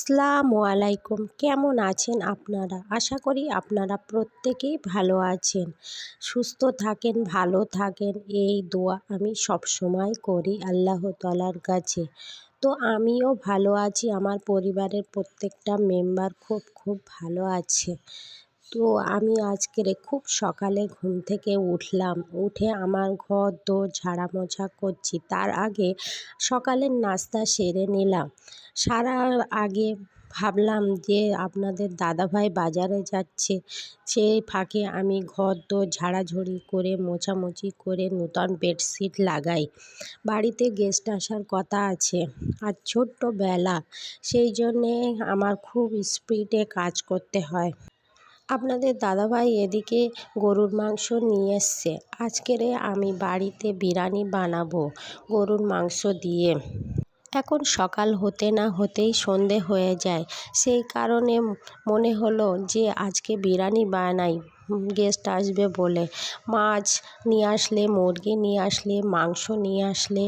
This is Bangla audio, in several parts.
আসসালামু আলাইকুম। কেমন আছেন আপনারা? আশা করি আপনারা প্রত্যেকেই ভালো আছেন, সুস্থ থাকেন, ভালো থাকেন, এই দোয়া আমি সবসময় করি আল্লাহ তাআলার কাছে। তো আমিও ভালো আছি, আমার পরিবারের প্রত্যেকটা মেম্বার খুব ভালো আছে। তো আমি আজকের খুব সকালে ঘুম থেকে উঠলাম, উঠে আমার ঘর দোর ঝাড়া মোছা করছি। তার আগে সকালের নাস্তা সেরে নিলাম। সারার আগে ভাবলাম যে আপনাদের দাদাভাই বাজারে যাচ্ছে, সেই ফাঁকে আমি ঘর দোর ঝাড়াঝড়ি করে মোছামুছি করে নূতন বেডশিট লাগাই। বাড়িতে গেস্ট আসার কথা আছে, আর ছোট্ট বেলা, সেই জন্যে আমার খুব স্পিডে কাজ করতে হয়। আপনাদের দাদাভাই এদিকে গরুর মাংস নিয়ে এসছে। আজকেরে আমি বাড়িতে বিরিয়ানি বানাবো গরুর মাংস দিয়ে। এখন সকাল হতে না হতেই সন্ধে হয়ে যায়, সেই কারণে মনে হলো যে আজকে বিরিয়ানি বানাই, গেস্ট আসবে বলে। মাছ নিয়ে আসলে, মুরগি নিয়ে আসলে, মাংস নিয়ে আসলে,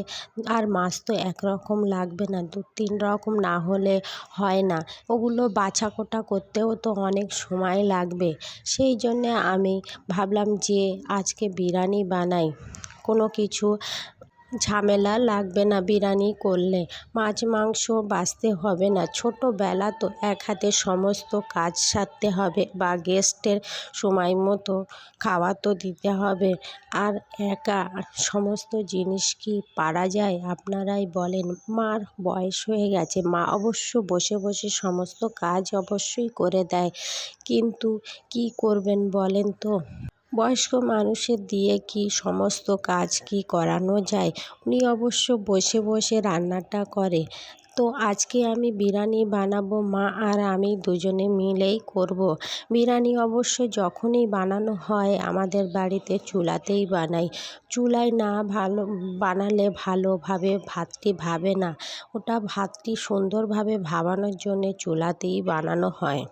আর মাছ তো একরকম লাগবে না, 2-3 রকম না হলে হয় না। ওগুলো বাছাকোটা করতেও তো অনেক সময় লাগবে। সেই জন্যে আমি ভাবলাম যে আজকে বিরিয়ানি বানাই, কোনো কিছু ঝামেলা লাগবে না বিরিয়ানি করলে, মাছ মাংস বাছতে হবে না। ছোটোবেলা তো এক হাতে সমস্ত কাজ সারতে হবে, বা গেস্টের সময় মতো খাওয়া তো দিতে হবে। আর একা সমস্ত জিনিস কি পারা যায়? আপনারাই বলেন। মার বয়স হয়ে গেছে, মা অবশ্য বসে বসে সমস্ত কাজ অবশ্যই করে দেয়, কিন্তু কি করবেন বলেন তো? বয়স্ক মানুষের দিয়ে কি সমস্ত কাজ কি করানো যায়? উনি অবশ্য বসে বসে রান্নাটা করে। তো আজকে আমি বিরিয়ানি বানাবো, মা আর আমি দুজনে মিলেই করব। বিরিয়ানি অবশ্য যখনই বানানো হয় আমাদের বাড়িতে চুলাতেই বানাই। চুলায় না বানালে ভালোভাবে ভাতটি ভাবে না। ওটা ভাতটি সুন্দরভাবে ভাবানোর জন্যে চুলাতেই বানানো হয়।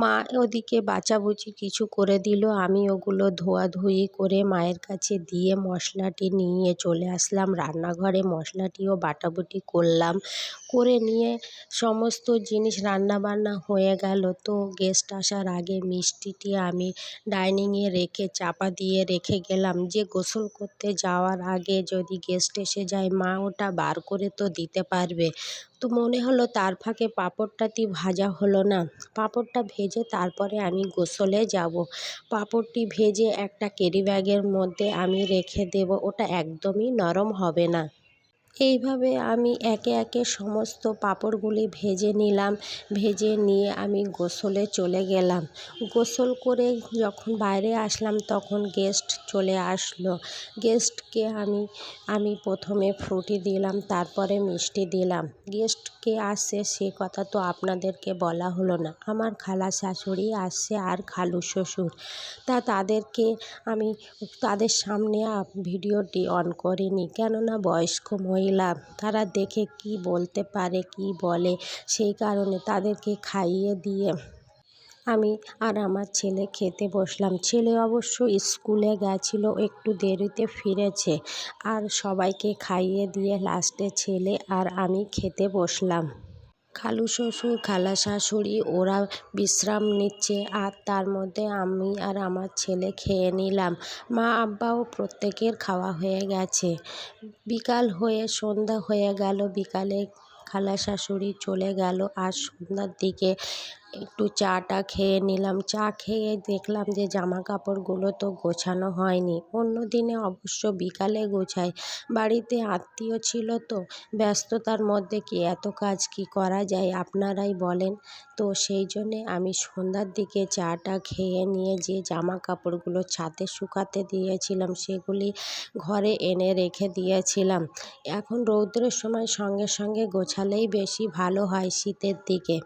মা ওদিকে বাছাবুছি কিছু করে দিল, আমি ওগুলো ধোয়াধুয়ি করে মায়ের কাছে দিয়ে মশলাটি নিয়ে চলে আসলাম রান্নাঘরে। মশলাটিও বাটাবুটি করলাম, করে নিয়ে সমস্ত জিনিস রান্নাবান্না হয়ে গেল। তো গেস্ট আসার আগে মিষ্টিটি আমি ডাইনিংয়ে রেখে চাপা দিয়ে রেখে গেলাম, যে গোসল করতে যাওয়ার আগে যদি গেস্ট এসে যায় মা ওটা বার করে তো দিতে পারবে। তো মনে হলো তার ফাঁকে পাঁপড়টাটি ভাজা হলো না, পাঁপড়টা ভেজে তারপরে আমি গোসলে যাব। পাঁপড়টি ভেজে একটা ক্যারি ব্যাগের মধ্যে আমি রেখে দেব, ওটা একদমই নরম হবে না। এইভাবে আমি একে একে সমস্ত পাঁপড়গুলি ভেজে নিলাম। ভেজে নিয়ে আমি গোসলে চলে গেলাম। গোসল করে যখন বাইরে আসলাম তখন গেস্ট চলে আসলো। গেস্টকে আমি প্রথমে ফ্রুটি দিলাম, তারপরে মিষ্টি দিলাম। গেস্ট কে আসছে সে কথা তো আপনাদেরকে বলা হলো না। আমার খালা শাশুড়ি আসছে আর খালু শ্বশুর। তাদেরকে আমি তাদের সামনে ভিডিওটি অন করিনি, কেননা বয়স্ক মহিলা, তারা দেখে কি বলতে পারে, কি বলে, সেই কারণে তাদেরকে খাইয়ে দিয়ে আমি আর আমার ছেলে খেতে বসলাম। ছেলে অবশ্য স্কুলে গেছিল, একটু দেরিতে ফিরেছে। আর সবাইকে খাইয়ে দিয়ে লাস্টে ছেলে আর আমি খেতে বসলাম। খালু শ্বশুর, খালা শাশুড়ি ওরা বিশ্রাম নিচ্ছে, আর তার মধ্যে আমি আর আমার ছেলে খেয়ে নিলাম। মা আব্বাও প্রত্যেকের খাওয়া হয়ে গেছে। বিকাল হয়ে সন্ধ্যা হয়ে গেল। বিকালে খালা শাশুড়ি চলে গেল, আর সন্ধ্যার দিকে একটু চাটা খেয়ে নিলাম। চা খেয়ে দেখলাম যে জামা কাপড়গুলো তো গোছানো হয়নি। অন্য দিনে অবশ্য বিকালে গোছাই, বাড়িতে আত্মীয় ছিল তো, ব্যস্ততার মধ্যে কি এত কাজ কি করা যায় আপনারাই বলেন। তো সেই জন্যে আমি সন্ধ্যার দিকে চাটা খেয়ে নিয়ে যে জামা কাপড়গুলো ছাদে শুকাতে দিয়েছিলাম সেগুলি ঘরে এনে রেখে দিয়েছিলাম। এখন রৌদ্রের সময় সঙ্গে সঙ্গে গোছালেই বেশি ভালো হয় শীতের দিকে।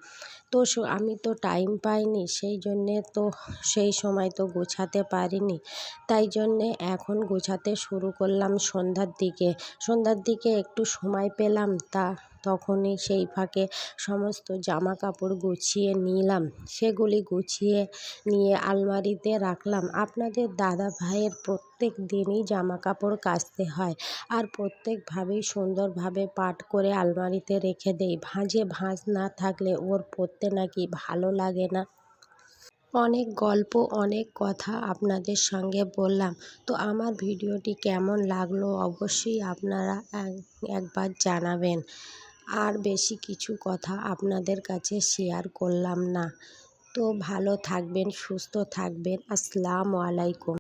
তো আমি তো টাইম পাইনি, সেই জন্যে তো সেই সময় তো গোছাতে পারিনি। তাই জন্যে এখন গোছাতে শুরু করলাম সন্ধ্যার দিকে। সন্ধ্যার দিকে একটু সময় পেলাম, তা তখনই সেই ফাঁকে সমস্ত জামা কাপড় গুছিয়ে নিলাম। সেগুলি গুছিয়ে নিয়ে আলমারিতে রাখলাম। আপনাদের দাদা ভাইয়ের প্রত্যেক দিনই জামা কাপড় কাচতে হয়, আর প্রত্যেকভাবেই সুন্দরভাবে পাট করে আলমারিতে রেখে দেই। ভাঁজ না থাকলে ওর পরতে নাকি ভালো লাগে না। অনেক গল্প, অনেক কথা আপনাদের সঙ্গে বললাম। তো আমার ভিডিওটি কেমন লাগলো অবশ্যই আপনারা একবার জানাবেন। আর বেশি কিছু কথা আপনাদের কাছে শেয়ার করলাম না। তো ভালো থাকবেন, সুস্থ থাকবেন। আসসালামু আলাইকুম।